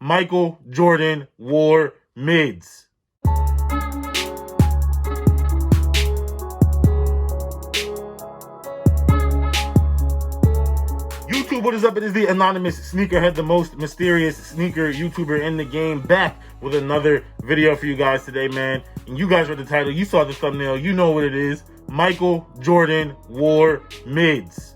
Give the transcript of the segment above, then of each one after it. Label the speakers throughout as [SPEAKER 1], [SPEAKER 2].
[SPEAKER 1] Michael Jordan wore mids. YouTube, what is up? It is the anonymous Sneakerhead, the most mysterious sneaker YouTuber in the game, back with another video for you guys today, man. And you guys read the title, you saw the thumbnail, you know what it is. Michael Jordan wore mids.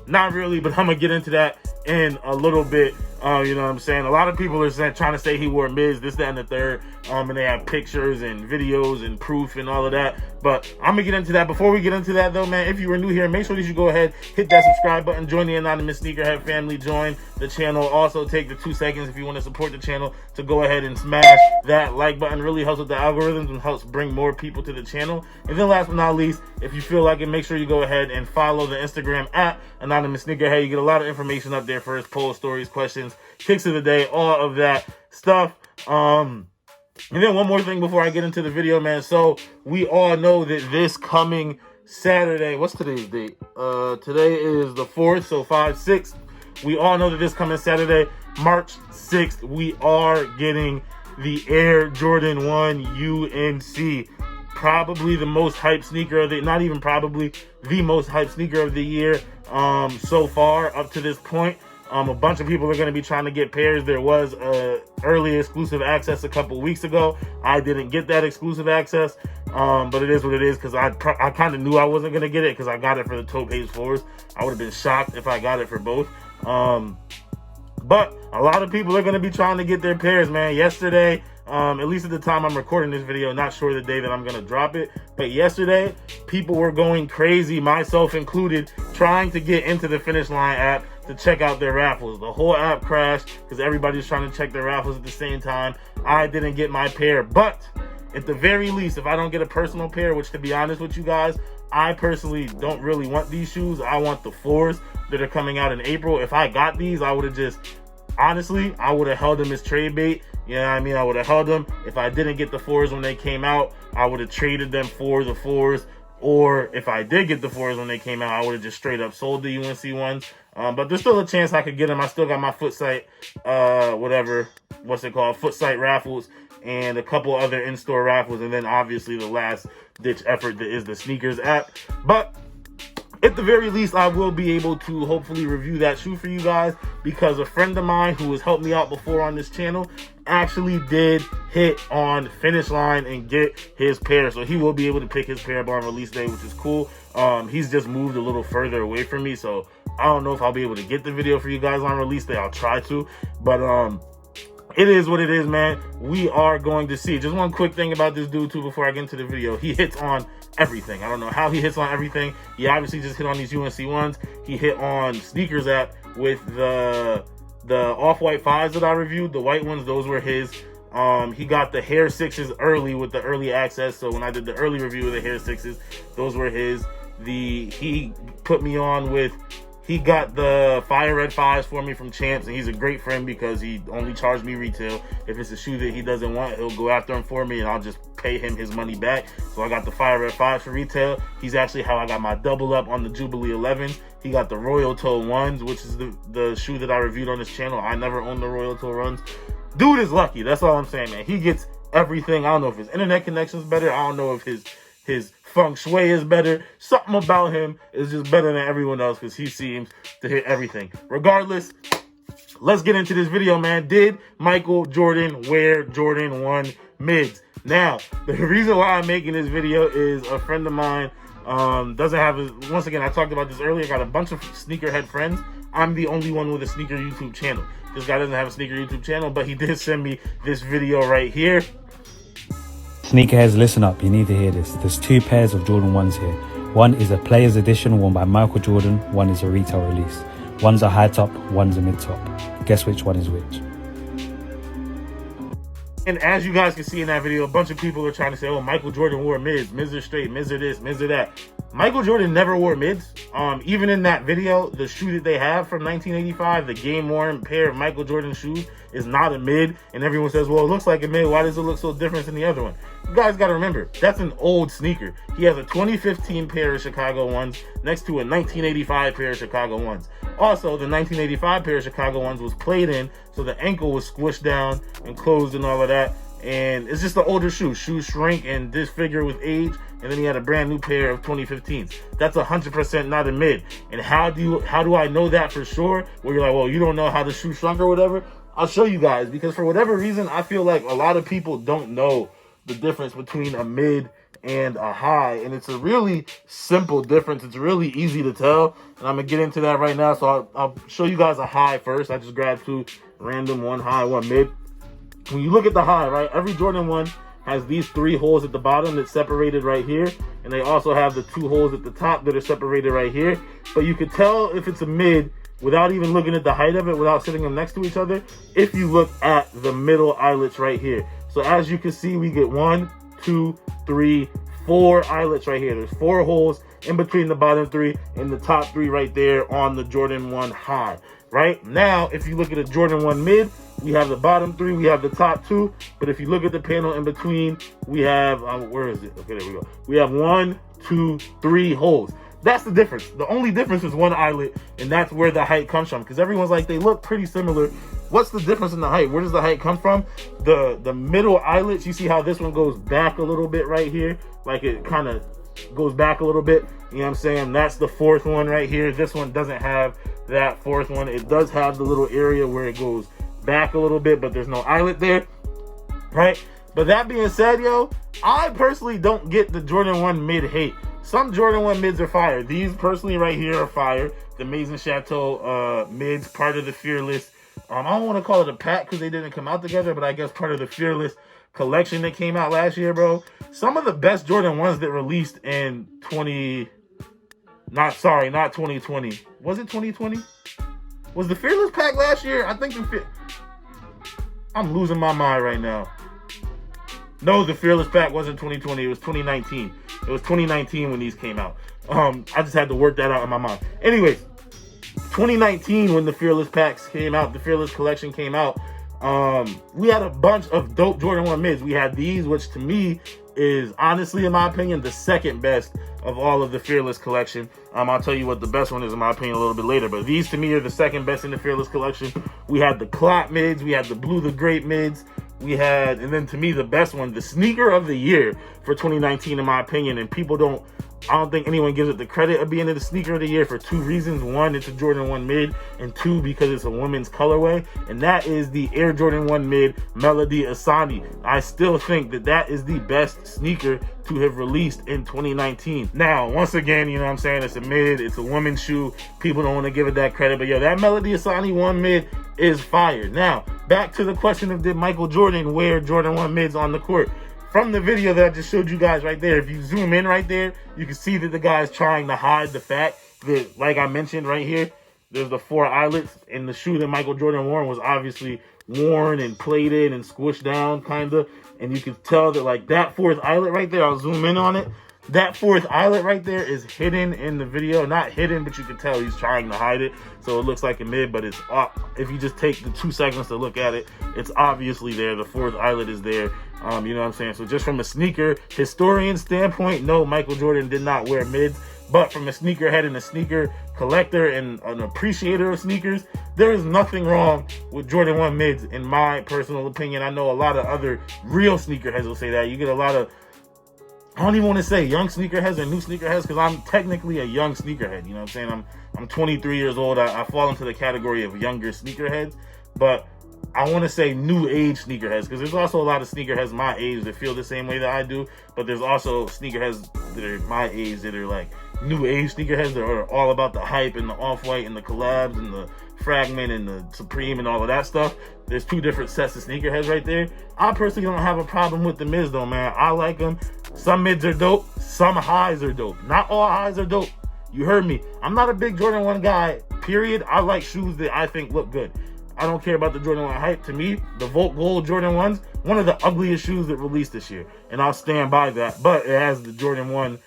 [SPEAKER 1] Not really, but I'm gonna get into that in a little bit. You know what I'm saying? A lot of people are trying to say he wore mids, this, that, and the third. And they have pictures and videos and proof and all of that. But I'm gonna get into that. Before we get into that though, man, if you are new here, make sure that you go ahead, hit that subscribe button, join the anonymous Sneakerhead family, join the channel. Also take the 2 seconds if you want to support the channel to go ahead and smash that like button. Really helps with the algorithms and helps bring more people to the channel. And then last but not least, if you feel like it, make sure you go ahead and follow the Instagram at anonymous Sneakerhead. You get a lot of information up there for his polls, stories, questions, kicks of the day, all of that stuff. And then one more thing before I get into the video, man. So we all know that this coming Saturday, what's today's date? Today is the 4th, so 5/6. We all know that this coming Saturday, March 6th, we are getting the Air Jordan 1 UNC. Probably the most hyped sneaker of the, not even probably, the most hyped sneaker of the year so far up to this point. A bunch of people are going to be trying to get pairs. There was early exclusive access a couple weeks ago. I didn't get that exclusive access, but it is what it is, because I kind of knew I wasn't going to get it because I got it for the toe page 4s. I would have been shocked if I got it for both. But a lot of people are going to be trying to get their pairs, man. Yesterday, at least at the time I'm recording this video, not sure the day that I'm going to drop it, but yesterday, people were going crazy, myself included, trying to get into the Finish Line app to check out their raffles. The whole app crashed because everybody's trying to check their raffles at the same time. I didn't get my pair, but at the very least, if I don't get a personal pair, which to be honest with you guys, I personally don't really want these shoes. I want the 4s that are coming out in April. If I got these, I would have just, honestly, I would have held them as trade bait. You know what I mean? I would have held them. If I didn't get the 4s when they came out, I would have traded them for the 4s. Or if I did get the 4s when they came out, I would have just straight up sold the UNC ones. But there's still a chance I could get them. I still got my Footsight, Footsight raffles and a couple other in-store raffles. And then obviously the last ditch effort that is the sneakers app. But at the very least, I will be able to hopefully review that shoe for you guys, because a friend of mine who has helped me out before on this channel actually did hit on Finish Line and get his pair. So he will be able to pick his pair up on release day, which is cool. He's just moved a little further away from me, so I don't know if I'll be able to get the video for you guys on release day. I'll try to, but it is what it is, man. We are going to see. Just one quick thing about this dude too before I get into the video. He hits on everything. I don't know how he hits on everything. He obviously just hit on these UNC ones. He hit on Sneakers app with the off-white 5s that I reviewed. The white ones, those were his. He got the Hair 6s early with the early access. So when I did the early review of the Hair 6s, those were his. He put me on with, he got the Fire Red 5s for me from Champs, and he's a great friend because he only charged me retail. If it's a shoe that he doesn't want, he'll go after him for me, and I'll just pay him his money back. So I got the Fire Red 5s for retail. He's actually how I got my double up on the Jubilee 11s. He got the Royal Toe 1s, which is the shoe that I reviewed on this channel. I never owned the Royal Toe runs. Dude is lucky. That's all I'm saying, man. He gets everything. I don't know if his internet connection is better. I don't know if his feng shui is better. Something about him is just better than everyone else because he seems to hit everything. Regardless, let's get into this video, man. Did Michael Jordan wear Jordan 1 mids? Now, the reason why I'm making this video is a friend of mine doesn't have his, once again, I talked about this earlier, I got a bunch of sneakerhead friends. I'm the only one with a sneaker YouTube channel. This guy doesn't have a sneaker YouTube channel, but he did send me this video right here.
[SPEAKER 2] Sneakerheads, listen up, you need to hear this. There's 2 pairs of Jordan 1s here. One is a player's edition worn by Michael Jordan, one is a retail release. One's a high top, one's a mid top. Guess which one is which?
[SPEAKER 1] And as you guys can see in that video, a bunch of people are trying to say, oh, Michael Jordan wore mids. Mids are straight, mids are this, mids are that. Michael Jordan never wore mids. Even in that video, the shoe that they have from 1985, the game-worn pair of Michael Jordan shoes, is not a mid. And everyone says, well, it looks like a mid. Why does it look so different than the other one? You guys got to remember, that's an old sneaker. He has a 2015 pair of Chicago ones next to a 1985 pair of Chicago ones. Also, the 1985 pair of Chicago ones was played in, so the ankle was squished down and closed and all of that. And it's just an older shoe. Shoes shrink and disfigure with age. And then he had a brand new pair of 2015s. That's 100% not a mid. And how do I know that for sure? Where you're like, well, you don't know how the shoe shrunk or whatever. I'll show you guys, because for whatever reason, I feel like a lot of people don't know the difference between a mid and a high. And it's a really simple difference. It's really easy to tell. And I'm going to get into that right now. So I'll show you guys a high first. I just grabbed two random, one high, one mid. When you look at the high, right, every Jordan 1 has these 3 holes at the bottom that's separated right here. And they also have the 2 holes at the top that are separated right here. But you could tell if it's a mid without even looking at the height of it, without sitting them next to each other, if you look at the middle eyelets right here. So as you can see, we get 1, 2, 3, 4 eyelets right here. There's 4 holes in between the bottom 3 and the top 3 right there on the Jordan 1 high. Right now, if you look at a Jordan 1 mid, we have the bottom 3, we have the top 2, but if you look at the panel in between, we have, where is it? Okay, there we go. We have 1, 2, 3 holes. That's the difference. The only difference is 1 eyelet, and that's where the height comes from, because everyone's like, they look pretty similar. What's the difference in the height? Where does the height come from? The middle eyelets, you see how this one goes back a little bit right here? Like it kind of goes back a little bit. You know what I'm saying? That's the 4th one right here. This one doesn't have that 4th one. It does have the little area where it goes back a little bit, but there's no eyelet there, right? But that being said, yo, I personally don't get the Jordan 1 mid hate. Some Jordan 1 mids are fire. These personally right here are fire. The Maison Chateau mids, part of the Fearless. I don't want to call it a pack because they didn't come out together, but I guess part of the Fearless collection that came out last year, bro. Some of the best Jordan 1s that released in not 2020. Was it 2020? Was the Fearless pack last year? I think I'm losing my mind right now. No, the Fearless pack wasn't 2020. It was 2019. It was 2019 when these came out. I just had to work that out in my mind. Anyways, 2019 when the Fearless packs came out, the Fearless collection came out, we had a bunch of dope Jordan 1 mids. We had these, which to me is honestly, in my opinion, the second best of all of the Fearless collection. I'll tell you what the best one is in my opinion a little bit later, but these to me are the second best in the Fearless collection. We had the Clot mids, we had the Blue the Grape mids, we had, and then to me the best one, the sneaker of the year for 2019 in my opinion, and I don't think anyone gives it the credit of being the sneaker of the year for 2 reasons. 1, it's a Jordan 1 mid, and 2, because it's a women's colorway, and that is the Air Jordan 1 mid Melody Asani. I still think that is the best sneaker to have released in 2019. Now, once again, you know what I'm saying, it's a mid, it's a women's shoe. People don't want to give it that credit, but yo, that Melody Asani 1 mid is fire. Now, back to the question of did Michael Jordan wear Jordan 1 mids on the court? From the video that I just showed you guys right there, if you zoom in right there, you can see that the guy is trying to hide the fact that, like I mentioned right here, there's the 4 eyelets, and the shoe that Michael Jordan wore was obviously worn and plated and squished down, kind of. And you can tell that, like, that 4th eyelet right there, I'll zoom in on it. That 4th eyelet right there is hidden in the video. Not hidden, but you can tell he's trying to hide it. So it looks like a mid, but it's if you just take the 2 seconds to look at it, it's obviously there. The 4th eyelet is there. You know what I'm saying? So just from a sneaker historian standpoint, no, Michael Jordan did not wear mids. But from a sneakerhead and a sneaker collector and an appreciator of sneakers, there is nothing wrong with Jordan 1 mids, in my personal opinion. I know a lot of other real sneakerheads will say that. You get a lot of, I don't even want to say young sneakerheads or new sneakerheads, because I'm technically a young sneakerhead. You know what I'm saying? I'm 23 years old. I fall into the category of younger sneakerheads, but I want to say new age sneakerheads, because there's also a lot of sneakerheads my age that feel the same way that I do, but there's also sneakerheads that are my age that are like new age sneakerheads that are all about the hype and the off-white and the collabs and the Fragment and the Supreme and all of that stuff. There's 2 different sets of sneakerheads right there. I personally don't have a problem with the mids though, man. I like them. Some mids are dope, some highs are dope. Not all highs are dope. You heard me. I'm not a big Jordan 1 guy, period. I like shoes that I think look good. I don't care about the Jordan 1 hype. To me, the Volt Gold Jordan 1's one of the ugliest shoes that released this year, and I'll stand by that. But it has the Jordan 1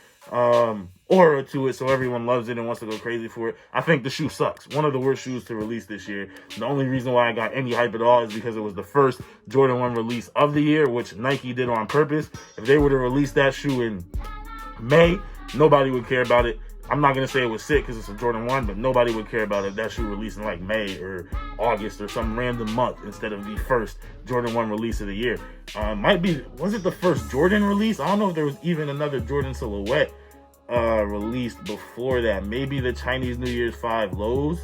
[SPEAKER 1] aura to it, so everyone loves it and wants to go crazy for it. I think the shoe sucks. One of the worst shoes to release this year. The only reason why I got any hype at all is because it was the first Jordan 1 release of the year, which Nike did on purpose. If they were to release that shoe in May, nobody would care about it. I'm not going to say it was sick because it's a Jordan 1, but nobody would care about it. That shoe released in like May or August or some random month instead of the first Jordan 1 release of the year. Was it the first Jordan release? I don't know if there was even another Jordan silhouette released before that. Maybe the Chinese New Year's 5 lows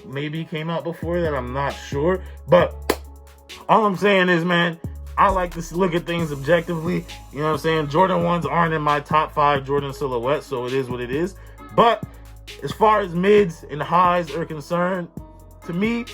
[SPEAKER 1] maybe came out before that. I'm not sure. But all I'm saying is, man, I like to look at things objectively. You know what I'm saying? Jordan 1s aren't in my top 5 Jordan silhouettes, so it is what it is. But as far as mids and highs are concerned, to me,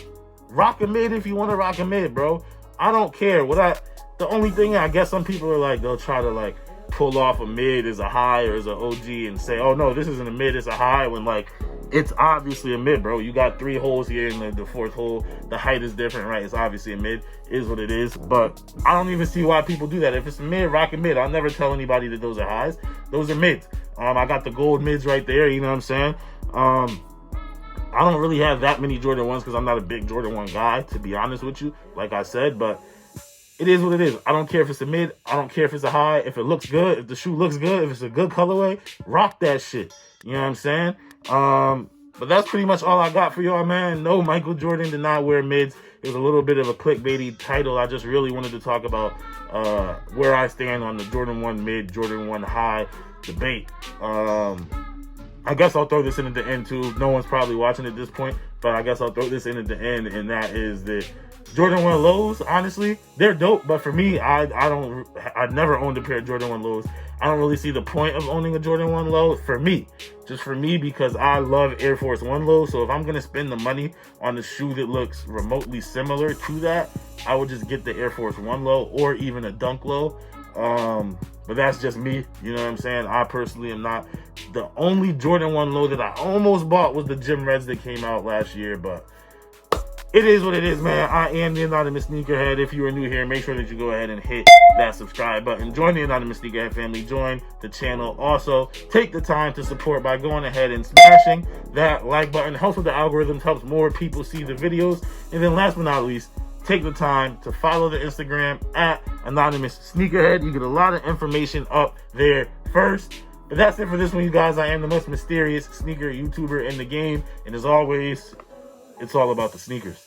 [SPEAKER 1] rock a mid if you want to rock a mid, bro. I don't care. The only thing I guess some people are like, they'll try to like pull off a mid as a high or as an OG and say, oh no, this isn't a mid, it's a high, when like it's obviously a mid, bro. You got 3 holes here in the 4th hole. The height is different, right? It's obviously a mid. It is what it is. But I don't even see why people do that. If it's a mid, rock a mid. I'll never tell anybody that those are highs. Those are mids. I got the gold mids right there, you know what I'm saying? I don't really have that many Jordan 1s because I'm not a big Jordan 1 guy, to be honest with you, like I said, but it is what it is. I don't care if it's a mid. I don't care if it's a high. If it looks good, if the shoe looks good, if it's a good colorway, rock that shit. You know what I'm saying? But that's pretty much all I got for y'all, man. No, Michael Jordan did not wear mids. It was a little bit of a clickbaity title. I just really wanted to talk about where I stand on the Jordan 1 mid, Jordan 1 high debate. I guess I'll throw this in at the end too. No one's probably watching at this point, but I guess I'll throw this in at the end, and that is that Jordan 1 lows, honestly, they're dope, but for me, I never owned a pair of Jordan 1 lows. I don't really see the point of owning a Jordan 1 low for me. Just for me, because I love Air Force 1 lows. So if I'm going to spend the money on a shoe that looks remotely similar to that, I would just get the Air Force 1 low or even a Dunk low. But that's just me. You know what I'm saying? I personally am not. The only Jordan 1 low that I almost bought was the Gym Reds that came out last year, but it is what it is, man. I am the Anonymous Sneakerhead. If you are new here, make sure that you go ahead and hit that subscribe button. Join the Anonymous Sneakerhead family. Join the channel. Also, take the time to support by going ahead and smashing that like button. Helps with the algorithms, helps more people see the videos. And then last but not least, take the time to follow the Instagram at Anonymous Sneakerhead. You get a lot of information up there first. But that's it for this one, you guys. I am the most mysterious sneaker YouTuber in the game. And as always, it's all about the sneakers.